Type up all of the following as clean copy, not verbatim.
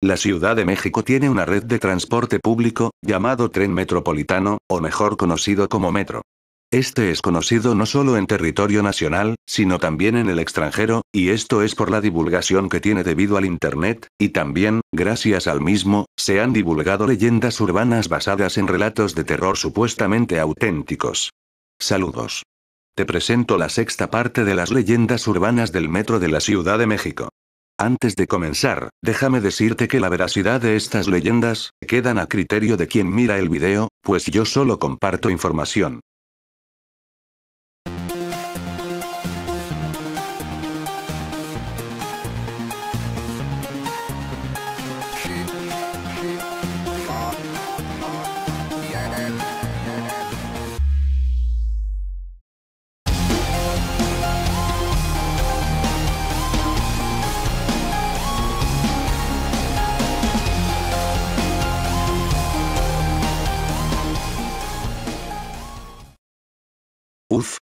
La Ciudad de México tiene una red de transporte público, llamado Tren Metropolitano, o mejor conocido como Metro. Este es conocido no solo en territorio nacional, sino también en el extranjero, y esto es por la divulgación que tiene debido al Internet, y también, gracias al mismo, se han divulgado leyendas urbanas basadas en relatos de terror supuestamente auténticos. Saludos. Te presento la sexta parte de las leyendas urbanas del Metro de la Ciudad de México. Antes de comenzar, déjame decirte que la veracidad de estas leyendas quedan a criterio de quien mira el video, pues yo solo comparto información.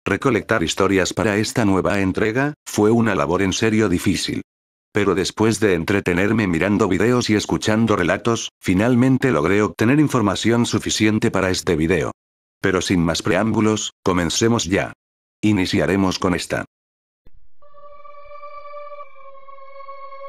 Recolectar historias para esta nueva entrega, fue una labor en serio difícil. Pero después de entretenerme mirando videos y escuchando relatos, finalmente logré obtener información suficiente para este video. Pero sin más preámbulos, comencemos ya. Iniciaremos con esta.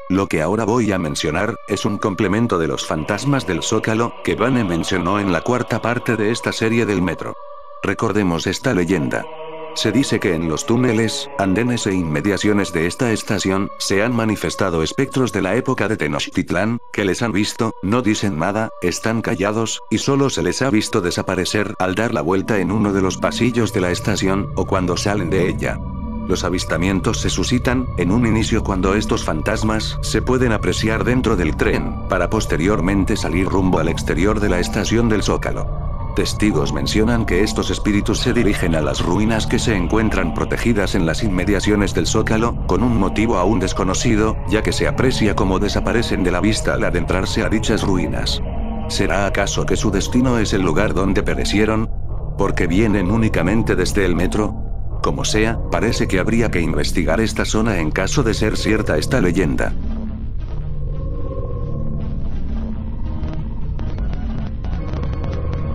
Lo que ahora voy a mencionar, es un complemento de los fantasmas del Zócalo, que Vane mencionó en la cuarta parte de esta serie del Metro. Recordemos esta leyenda. Se dice que en los túneles, andenes e inmediaciones de esta estación, se han manifestado espectros de la época de Tenochtitlán, que les han visto, no dicen nada, están callados, y solo se les ha visto desaparecer al dar la vuelta en uno de los pasillos de la estación, o cuando salen de ella. Los avistamientos se suscitan, en un inicio cuando estos fantasmas se pueden apreciar dentro del tren, para posteriormente salir rumbo al exterior de la estación del Zócalo. Testigos mencionan que estos espíritus se dirigen a las ruinas que se encuentran protegidas en las inmediaciones del Zócalo, con un motivo aún desconocido, ya que se aprecia cómo desaparecen de la vista al adentrarse a dichas ruinas. ¿Será acaso que su destino es el lugar donde perecieron? ¿Porque vienen únicamente desde el metro? Como sea, parece que habría que investigar esta zona en caso de ser cierta esta leyenda.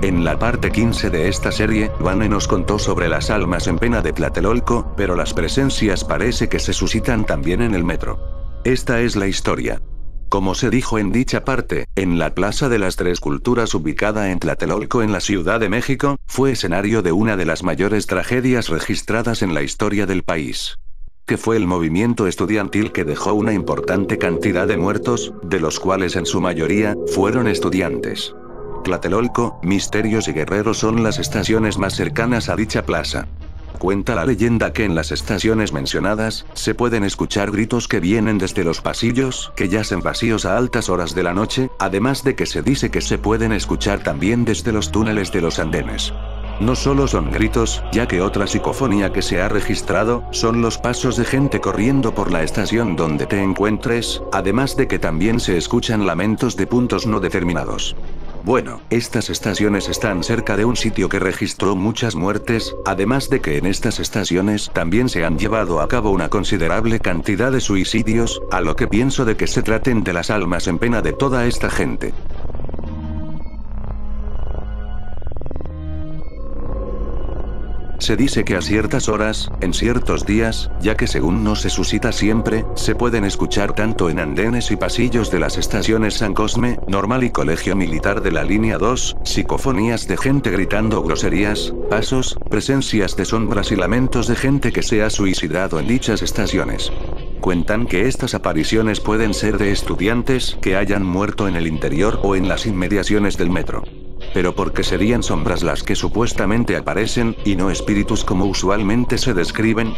En la parte 15 de esta serie, Vane nos contó sobre las almas en pena de Tlatelolco, pero las presencias parece que se suscitan también en el metro. Esta es la historia. Como se dijo en dicha parte, en la Plaza de las Tres Culturas ubicada en Tlatelolco en la Ciudad de México, fue escenario de una de las mayores tragedias registradas en la historia del país. Que fue el movimiento estudiantil que dejó una importante cantidad de muertos, de los cuales en su mayoría, fueron estudiantes. Tlatelolco, Misterios y Guerreros son las estaciones más cercanas a dicha plaza. Cuenta la leyenda que en las estaciones mencionadas, se pueden escuchar gritos que vienen desde los pasillos que yacen vacíos a altas horas de la noche, además de que se dice que se pueden escuchar también desde los túneles de los andenes. No solo son gritos, ya que otra psicofonía que se ha registrado, son los pasos de gente corriendo por la estación donde te encuentres, además de que también se escuchan lamentos de puntos no determinados. Bueno, estas estaciones están cerca de un sitio que registró muchas muertes, además de que en estas estaciones también se han llevado a cabo una considerable cantidad de suicidios, a lo que pienso de que se traten de las almas en pena de toda esta gente. Se dice que a ciertas horas, en ciertos días, ya que según no se suscita siempre, se pueden escuchar tanto en andenes y pasillos de las estaciones San Cosme, Normal y Colegio Militar de la Línea 2, psicofonías de gente gritando groserías, pasos, presencias de sombras y lamentos de gente que se ha suicidado en dichas estaciones. Cuentan que estas apariciones pueden ser de estudiantes que hayan muerto en el interior o en las inmediaciones del metro. Pero porque serían sombras las que supuestamente aparecen, y no espíritus como usualmente se describen.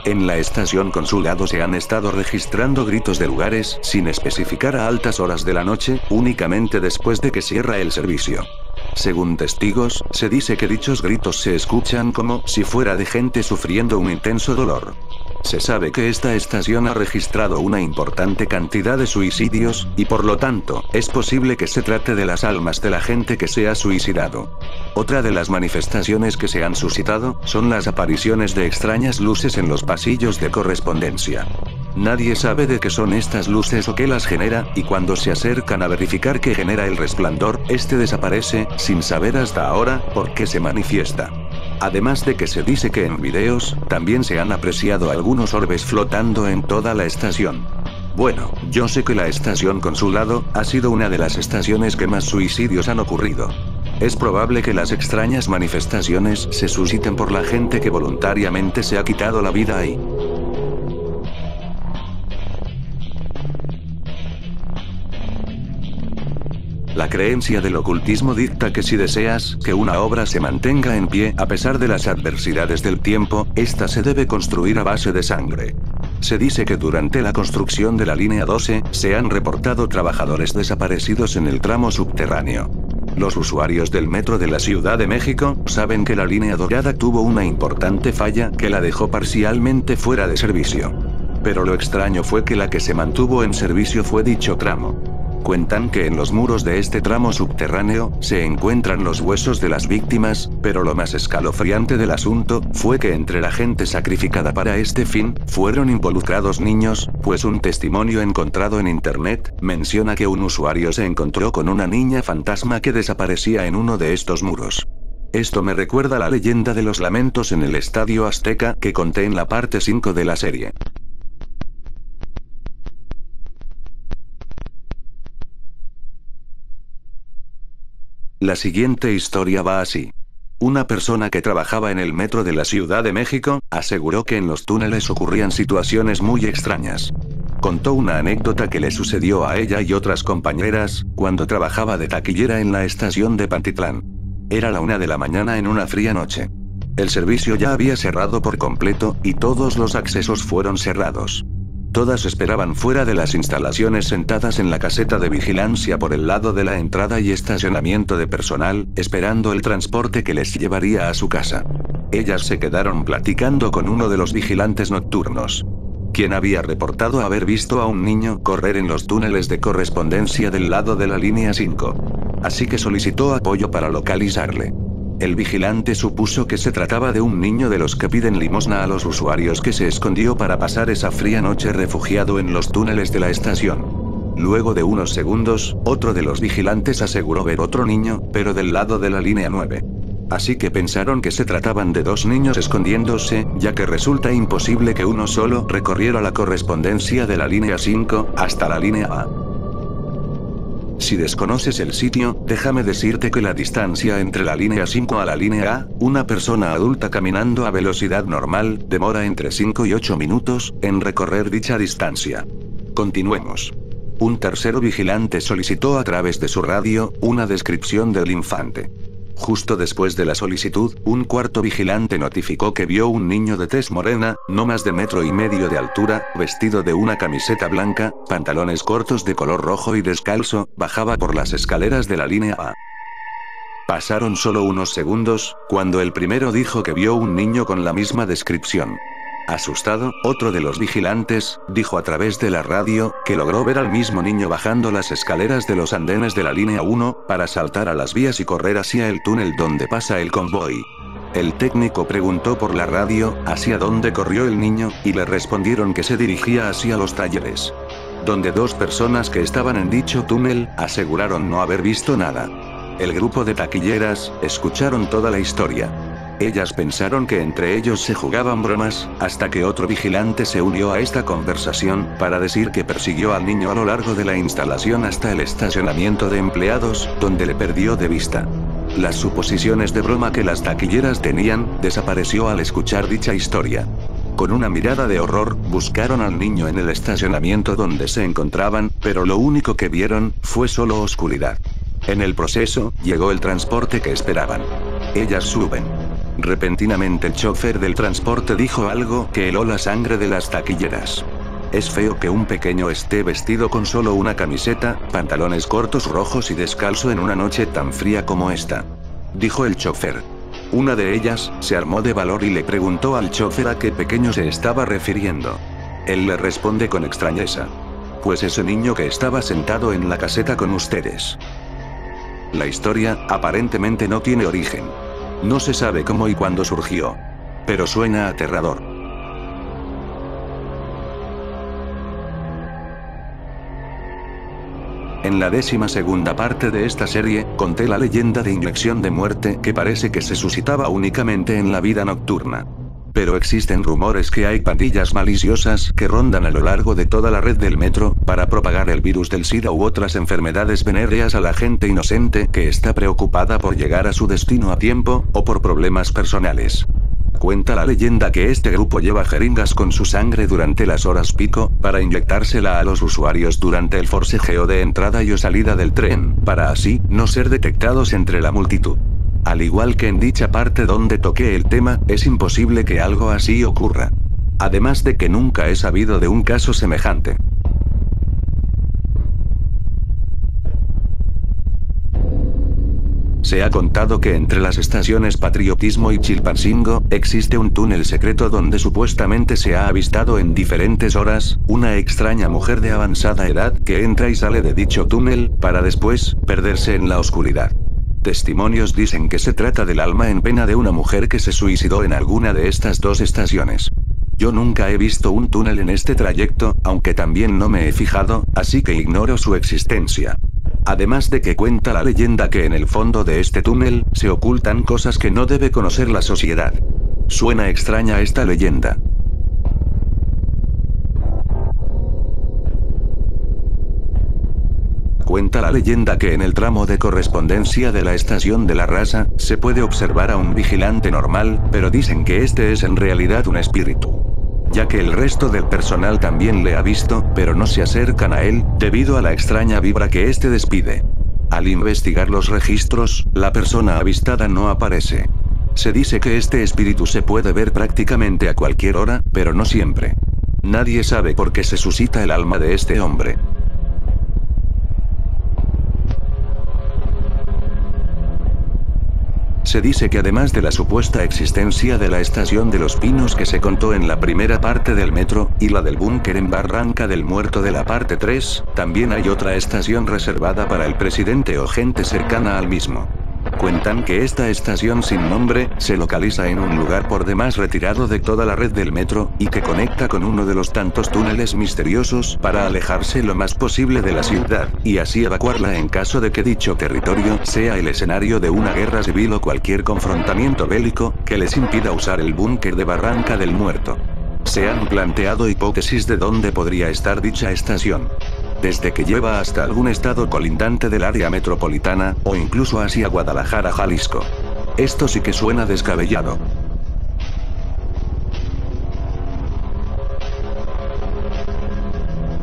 En la estación Consulado se han estado registrando gritos de lugares, sin especificar a altas horas de la noche, únicamente después de que cierra el servicio. Según testigos, se dice que dichos gritos se escuchan como si fuera de gente sufriendo un intenso dolor. Se sabe que esta estación ha registrado una importante cantidad de suicidios, y por lo tanto, es posible que se trate de las almas de la gente que se ha suicidado. Otra de las manifestaciones que se han suscitado, son las apariciones de extrañas luces en los pasillos de correspondencia. Nadie sabe de qué son estas luces o qué las genera, y cuando se acercan a verificar qué genera el resplandor, este desaparece, sin saber hasta ahora, por qué se manifiesta. Además de que se dice que en videos, también se han apreciado algunos orbes flotando en toda la estación. Bueno, yo sé que la estación Consulado, ha sido una de las estaciones que más suicidios han ocurrido. Es probable que las extrañas manifestaciones se susciten por la gente que voluntariamente se ha quitado la vida ahí. La creencia del ocultismo dicta que si deseas que una obra se mantenga en pie a pesar de las adversidades del tiempo, esta se debe construir a base de sangre. Se dice que durante la construcción de la línea 12, se han reportado trabajadores desaparecidos en el tramo subterráneo. Los usuarios del metro de la Ciudad de México saben que la línea dorada tuvo una importante falla que la dejó parcialmente fuera de servicio. Pero lo extraño fue que la que se mantuvo en servicio fue dicho tramo. Cuentan que en los muros de este tramo subterráneo, se encuentran los huesos de las víctimas, pero lo más escalofriante del asunto, fue que entre la gente sacrificada para este fin, fueron involucrados niños, pues un testimonio encontrado en internet, menciona que un usuario se encontró con una niña fantasma que desaparecía en uno de estos muros. Esto me recuerda a la leyenda de los lamentos en el Estadio Azteca que conté en la parte 5 de la serie. La siguiente historia va así. Una persona que trabajaba en el metro de la Ciudad de México, aseguró que en los túneles ocurrían situaciones muy extrañas. Contó una anécdota que le sucedió a ella y otras compañeras, cuando trabajaba de taquillera en la estación de Pantitlán. Era la 1 de la mañana en una fría noche. El servicio ya había cerrado por completo, y todos los accesos fueron cerrados. Todas esperaban fuera de las instalaciones sentadas en la caseta de vigilancia por el lado de la entrada y estacionamiento de personal, esperando el transporte que les llevaría a su casa. Ellas se quedaron platicando con uno de los vigilantes nocturnos, quien había reportado haber visto a un niño correr en los túneles de correspondencia del lado de la línea 5. Así que solicitó apoyo para localizarle. El vigilante supuso que se trataba de un niño de los que piden limosna a los usuarios que se escondió para pasar esa fría noche refugiado en los túneles de la estación. Luego de unos segundos, otro de los vigilantes aseguró ver otro niño, pero del lado de la línea 9. Así que pensaron que se trataban de dos niños escondiéndose, ya que resulta imposible que uno solo recorriera la correspondencia de la línea 5 hasta la línea A. Si desconoces el sitio, déjame decirte que la distancia entre la línea 5 a la línea A, una persona adulta caminando a velocidad normal, demora entre 5 y 8 minutos, en recorrer dicha distancia. Continuemos. Un tercero vigilante solicitó a través de su radio, una descripción del infante. Justo después de la solicitud, un cuarto vigilante notificó que vio un niño de tez morena, no más de 1,5 metros de altura, vestido de una camiseta blanca, pantalones cortos de color rojo y descalzo, bajaba por las escaleras de la línea A. Pasaron solo unos segundos, cuando el primero dijo que vio un niño con la misma descripción. Asustado, otro de los vigilantes, dijo a través de la radio, que logró ver al mismo niño bajando las escaleras de los andenes de la línea 1, para saltar a las vías y correr hacia el túnel donde pasa el convoy. El técnico preguntó por la radio, hacia dónde corrió el niño, y le respondieron que se dirigía hacia los talleres. Donde dos personas que estaban en dicho túnel, aseguraron no haber visto nada. El grupo de taquilleras, escucharon toda la historia. Ellas pensaron que entre ellos se jugaban bromas, hasta que otro vigilante se unió a esta conversación, para decir que persiguió al niño a lo largo de la instalación hasta el estacionamiento de empleados, donde le perdió de vista. Las suposiciones de broma que las taquilleras tenían, desapareció al escuchar dicha historia. Con una mirada de horror, buscaron al niño en el estacionamiento donde se encontraban, pero lo único que vieron, fue solo oscuridad. En el proceso, llegó el transporte que esperaban. Ellas suben. Repentinamente el chofer del transporte dijo algo que heló la sangre de las taquilleras. Es feo que un pequeño esté vestido con solo una camiseta, pantalones cortos rojos y descalzo en una noche tan fría como esta. Dijo el chofer. Una de ellas, se armó de valor y le preguntó al chofer a qué pequeño se estaba refiriendo. Él le responde con extrañeza. Pues ese niño que estaba sentado en la caseta con ustedes. La historia, aparentemente no tiene origen. No se sabe cómo y cuándo surgió. Pero suena aterrador. En la 12ª parte de esta serie, conté la leyenda de inyección de muerte que parece que se suscitaba únicamente en la vida nocturna. Pero existen rumores que hay pandillas maliciosas que rondan a lo largo de toda la red del metro, para propagar el virus del SIDA u otras enfermedades venéreas a la gente inocente que está preocupada por llegar a su destino a tiempo, o por problemas personales. Cuenta la leyenda que este grupo lleva jeringas con su sangre durante las horas pico, para inyectársela a los usuarios durante el forcejeo de entrada y o salida del tren, para así, no ser detectados entre la multitud. Al igual que en dicha parte donde toqué el tema, es imposible que algo así ocurra. Además de que nunca he sabido de un caso semejante. Se ha contado que entre las estaciones Patriotismo y Chilpancingo, existe un túnel secreto donde supuestamente se ha avistado en diferentes horas, una extraña mujer de avanzada edad que entra y sale de dicho túnel, para después, perderse en la oscuridad. Testimonios dicen que se trata del alma en pena de una mujer que se suicidó en alguna de estas dos estaciones. Yo nunca he visto un túnel en este trayecto, aunque también no me he fijado, así que ignoro su existencia. Además de que cuenta la leyenda que en el fondo de este túnel, se ocultan cosas que no debe conocer la sociedad. Suena extraña esta leyenda. Cuenta la leyenda que en el tramo de correspondencia de la estación de la Raza, se puede observar a un vigilante normal, pero dicen que este es en realidad un espíritu. Ya que el resto del personal también le ha visto, pero no se acercan a él, debido a la extraña vibra que este despide. Al investigar los registros, la persona avistada no aparece. Se dice que este espíritu se puede ver prácticamente a cualquier hora, pero no siempre. Nadie sabe por qué se suscita el alma de este hombre. Se dice que además de la supuesta existencia de la estación de Los Pinos que se contó en la primera parte del metro, y la del búnker en Barranca del Muerto de la parte 3, también hay otra estación reservada para el presidente o gente cercana al mismo. Cuentan que esta estación sin nombre, se localiza en un lugar por demás retirado de toda la red del metro, y que conecta con uno de los tantos túneles misteriosos para alejarse lo más posible de la ciudad, y así evacuarla en caso de que dicho territorio sea el escenario de una guerra civil o cualquier confrontamiento bélico, que les impida usar el búnker de Barranca del Muerto. Se han planteado hipótesis de dónde podría estar dicha estación. Desde que lleva hasta algún estado colindante del área metropolitana, o incluso hacia Guadalajara, Jalisco. Esto sí que suena descabellado.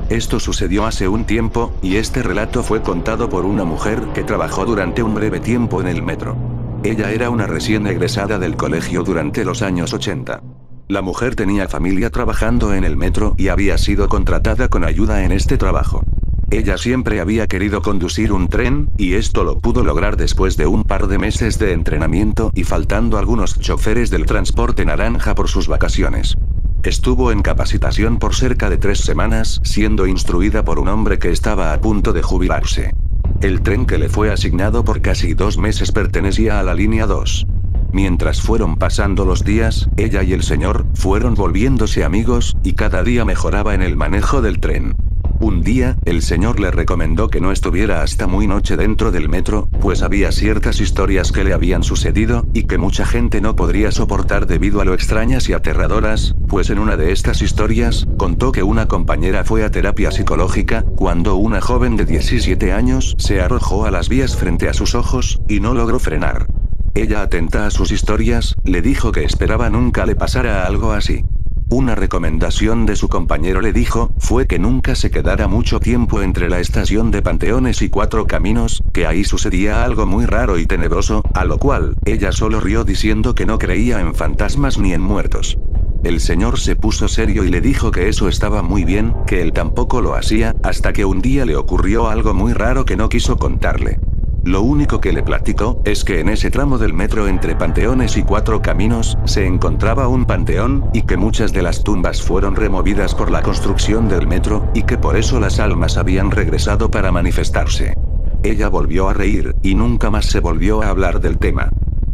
Esto sucedió hace un tiempo, y este relato fue contado por una mujer que trabajó durante un breve tiempo en el metro. Ella era una recién egresada del colegio durante los años 80. La mujer tenía familia trabajando en el metro y había sido contratada con ayuda en este trabajo. Ella siempre había querido conducir un tren, y esto lo pudo lograr después de un par de meses de entrenamiento y faltando algunos choferes del transporte naranja por sus vacaciones. Estuvo en capacitación por cerca de 3 semanas, siendo instruida por un hombre que estaba a punto de jubilarse. El tren que le fue asignado por casi 2 meses pertenecía a la línea 2. Mientras fueron pasando los días, ella y el señor fueron volviéndose amigos, y cada día mejoraba en el manejo del tren. Un día, el señor le recomendó que no estuviera hasta muy noche dentro del metro, pues había ciertas historias que le habían sucedido, y que mucha gente no podría soportar debido a lo extrañas y aterradoras, pues en una de estas historias, contó que una compañera fue a terapia psicológica, cuando una joven de 17 años se arrojó a las vías frente a sus ojos, y no logró frenar. Ella, atenta a sus historias, le dijo que esperaba nunca le pasara algo así. Una recomendación de su compañero le dijo, fue que nunca se quedara mucho tiempo entre la estación de Panteones y Cuatro Caminos, que ahí sucedía algo muy raro y tenebroso, a lo cual, ella solo rió diciendo que no creía en fantasmas ni en muertos. El señor se puso serio y le dijo que eso estaba muy bien, que él tampoco lo hacía, hasta que un día le ocurrió algo muy raro que no quiso contarle. Lo único que le platicó, es que en ese tramo del metro entre Panteones y Cuatro Caminos, se encontraba un panteón, y que muchas de las tumbas fueron removidas por la construcción del metro, y que por eso las almas habían regresado para manifestarse. Ella volvió a reír, y nunca más se volvió a hablar del tema.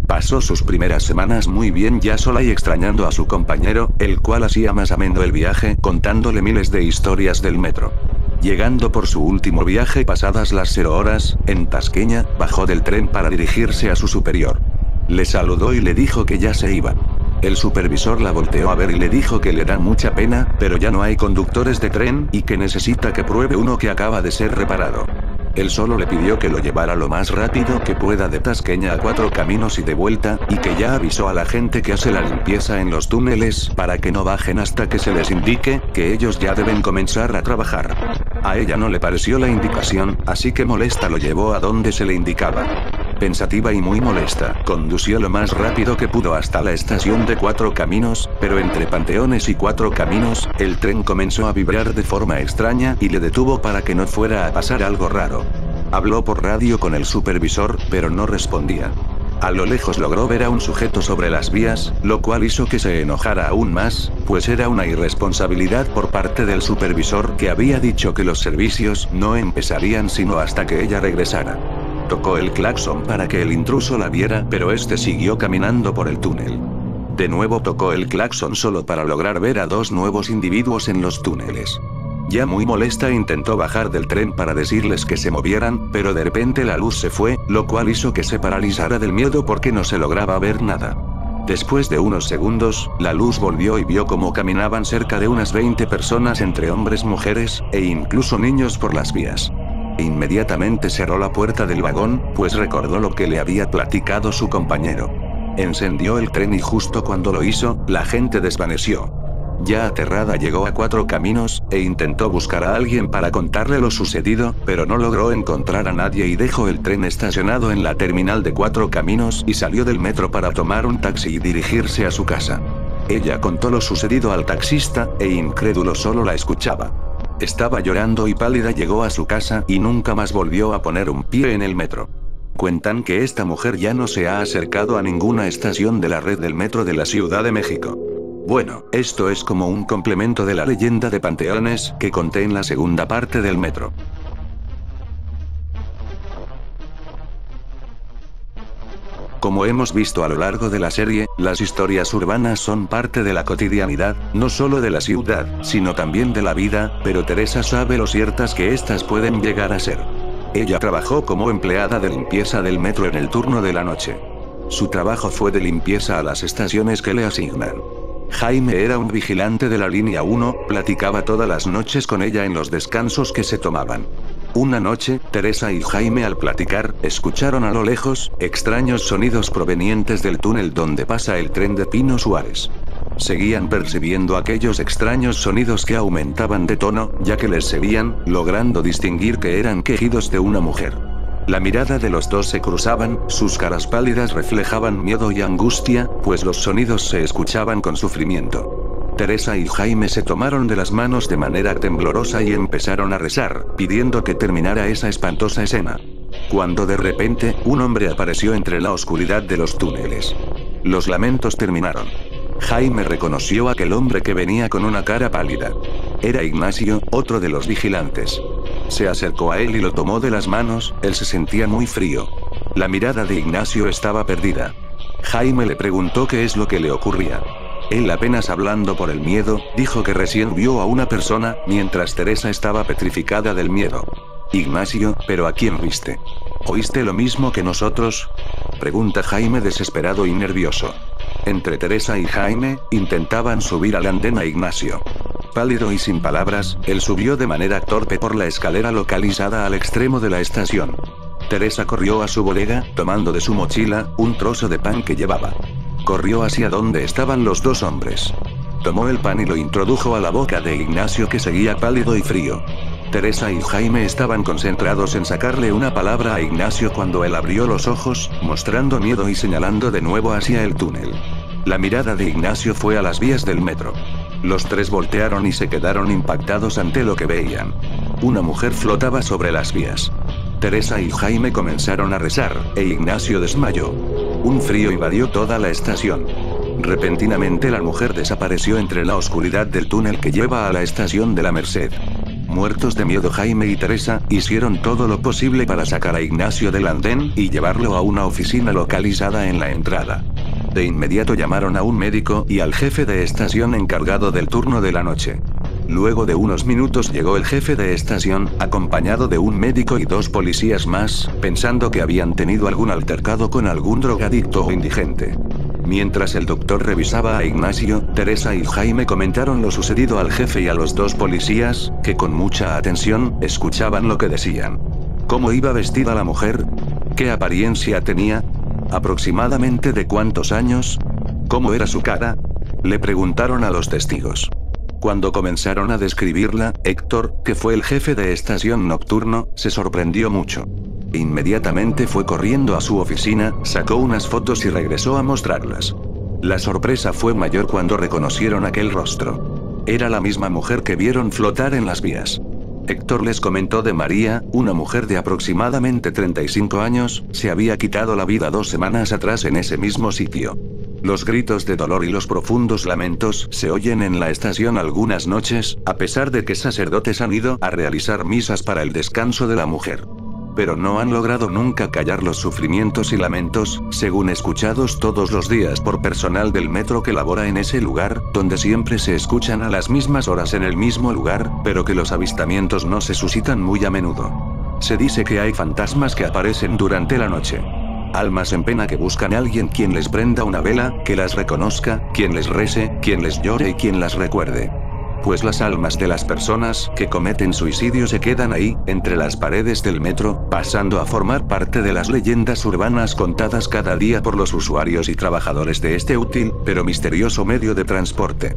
Pasó sus primeras semanas muy bien ya sola y extrañando a su compañero, el cual hacía más ameno el viaje, contándole miles de historias del metro. Llegando por su último viaje pasadas las 0 horas, en Tasqueña, bajó del tren para dirigirse a su superior. Le saludó y le dijo que ya se iba. El supervisor la volteó a ver y le dijo que le da mucha pena, pero ya no hay conductores de tren, y que necesita que pruebe uno que acaba de ser reparado. Él solo le pidió que lo llevara lo más rápido que pueda de Tasqueña a Cuatro Caminos y de vuelta, y que ya avisó a la gente que hace la limpieza en los túneles para que no bajen hasta que se les indique que ellos ya deben comenzar a trabajar. A ella no le pareció la indicación, así que molesta lo llevó a donde se le indicaba. Pensativa y muy molesta, condució lo más rápido que pudo hasta la estación de Cuatro Caminos, pero entre Panteones y Cuatro Caminos, el tren comenzó a vibrar de forma extraña y le detuvo para que no fuera a pasar algo raro. Habló por radio con el supervisor, pero no respondía. A lo lejos logró ver a un sujeto sobre las vías, lo cual hizo que se enojara aún más, pues era una irresponsabilidad por parte del supervisor que había dicho que los servicios no empezarían sino hasta que ella regresara. Tocó el claxon para que el intruso la viera, pero este siguió caminando por el túnel. De nuevo tocó el claxon solo para lograr ver a 2 nuevos individuos en los túneles. Ya muy molesta intentó bajar del tren para decirles que se movieran, pero de repente la luz se fue, lo cual hizo que se paralizara del miedo porque no se lograba ver nada. Después de unos segundos, la luz volvió y vio cómo caminaban cerca de unas 20 personas entre hombres, mujeres, e incluso niños por las vías. Inmediatamente cerró la puerta del vagón, pues recordó lo que le había platicado su compañero. Encendió el tren y justo cuando lo hizo, la gente desvaneció. Ya aterrada llegó a Cuatro Caminos, e intentó buscar a alguien para contarle lo sucedido, pero no logró encontrar a nadie y dejó el tren estacionado en la terminal de Cuatro Caminos y salió del metro para tomar un taxi y dirigirse a su casa. Ella contó lo sucedido al taxista, e incrédulo solo la escuchaba. Estaba llorando y pálida llegó a su casa y nunca más volvió a poner un pie en el metro. Cuentan que esta mujer ya no se ha acercado a ninguna estación de la red del metro de la Ciudad de México. Bueno, esto es como un complemento de la leyenda de Panteones que conté en la segunda parte del metro. Como hemos visto a lo largo de la serie, las historias urbanas son parte de la cotidianidad, no solo de la ciudad, sino también de la vida, pero Teresa sabe lo ciertas que estas pueden llegar a ser. Ella trabajó como empleada de limpieza del metro en el turno de la noche. Su trabajo fue de limpieza a las estaciones que le asignan. Jaime era un vigilante de la línea 1, platicaba todas las noches con ella en los descansos que se tomaban. Una noche, Teresa y Jaime al platicar, escucharon a lo lejos, extraños sonidos provenientes del túnel donde pasa el tren de Pino Suárez. Seguían percibiendo aquellos extraños sonidos que aumentaban de tono, ya que les seguían, logrando distinguir que eran quejidos de una mujer. La mirada de los dos se cruzaban, sus caras pálidas reflejaban miedo y angustia, pues los sonidos se escuchaban con sufrimiento. Teresa y Jaime se tomaron de las manos de manera temblorosa y empezaron a rezar, pidiendo que terminara esa espantosa escena. Cuando de repente, un hombre apareció entre la oscuridad de los túneles. Los lamentos terminaron. Jaime reconoció a aquel hombre que venía con una cara pálida. Era Ignacio, otro de los vigilantes. Se acercó a él y lo tomó de las manos, él se sentía muy frío. La mirada de Ignacio estaba perdida. Jaime le preguntó qué es lo que le ocurría. Él, apenas hablando por el miedo, dijo que recién vio a una persona, mientras Teresa estaba petrificada del miedo. Ignacio, ¿pero a quién viste? ¿Oíste lo mismo que nosotros? Pregunta Jaime desesperado y nervioso. Entre Teresa y Jaime, intentaban subir al andén a Ignacio. Pálido y sin palabras, él subió de manera torpe por la escalera localizada al extremo de la estación. Teresa corrió a su bodega, tomando de su mochila, un trozo de pan que llevaba. Corrió hacia donde estaban los dos hombres. Tomó el pan y lo introdujo a la boca de Ignacio, que seguía pálido y frío. Teresa y Jaime estaban concentrados en sacarle una palabra a Ignacio cuando él abrió los ojos, mostrando miedo y señalando de nuevo hacia el túnel. La mirada de Ignacio fue a las vías del metro. Los tres voltearon y se quedaron impactados ante lo que veían. Una mujer flotaba sobre las vías. Teresa y Jaime comenzaron a rezar, e Ignacio desmayó. Un frío invadió toda la estación. Repentinamente la mujer desapareció entre la oscuridad del túnel que lleva a la estación de la Merced. Muertos de miedo, Jaime y Teresa hicieron todo lo posible para sacar a Ignacio del andén y llevarlo a una oficina localizada en la entrada. De inmediato llamaron a un médico y al jefe de estación encargado del turno de la noche. Luego de unos minutos llegó el jefe de estación, acompañado de un médico y 2 policías más, pensando que habían tenido algún altercado con algún drogadicto o indigente. Mientras el doctor revisaba a Ignacio, Teresa y Jaime comentaron lo sucedido al jefe y a los 2 policías, que con mucha atención, escuchaban lo que decían. ¿Cómo iba vestida la mujer? ¿Qué apariencia tenía? ¿Aproximadamente de cuántos años? ¿Cómo era su cara? Le preguntaron a los testigos. Cuando comenzaron a describirla, Héctor, que fue el jefe de estación nocturno, se sorprendió mucho. Inmediatamente fue corriendo a su oficina, sacó unas fotos y regresó a mostrarlas. La sorpresa fue mayor cuando reconocieron aquel rostro. Era la misma mujer que vieron flotar en las vías. Héctor les comentó de María, una mujer de aproximadamente 35 años, se había quitado la vida 2 semanas atrás en ese mismo sitio. Los gritos de dolor y los profundos lamentos se oyen en la estación algunas noches, a pesar de que sacerdotes han ido a realizar misas para el descanso de la mujer. Pero no han logrado nunca callar los sufrimientos y lamentos, según escuchados todos los días por personal del metro que labora en ese lugar, donde siempre se escuchan a las mismas horas en el mismo lugar, pero que los avistamientos no se suscitan muy a menudo. Se dice que hay fantasmas que aparecen durante la noche. Almas en pena que buscan a alguien quien les prenda una vela, que las reconozca, quien les rece, quien les llore y quien las recuerde. Pues las almas de las personas que cometen suicidio se quedan ahí, entre las paredes del metro, pasando a formar parte de las leyendas urbanas contadas cada día por los usuarios y trabajadores de este útil, pero misterioso medio de transporte.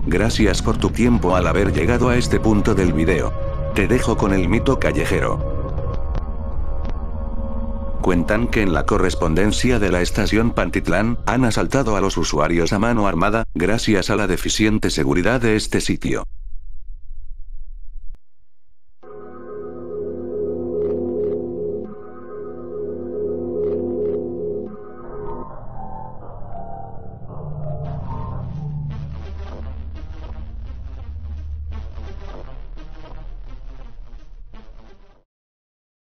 Gracias por tu tiempo al haber llegado a este punto del video. Te dejo con el mito callejero. Cuentan que en la correspondencia de la estación Pantitlán, han asaltado a los usuarios a mano armada, gracias a la deficiente seguridad de este sitio.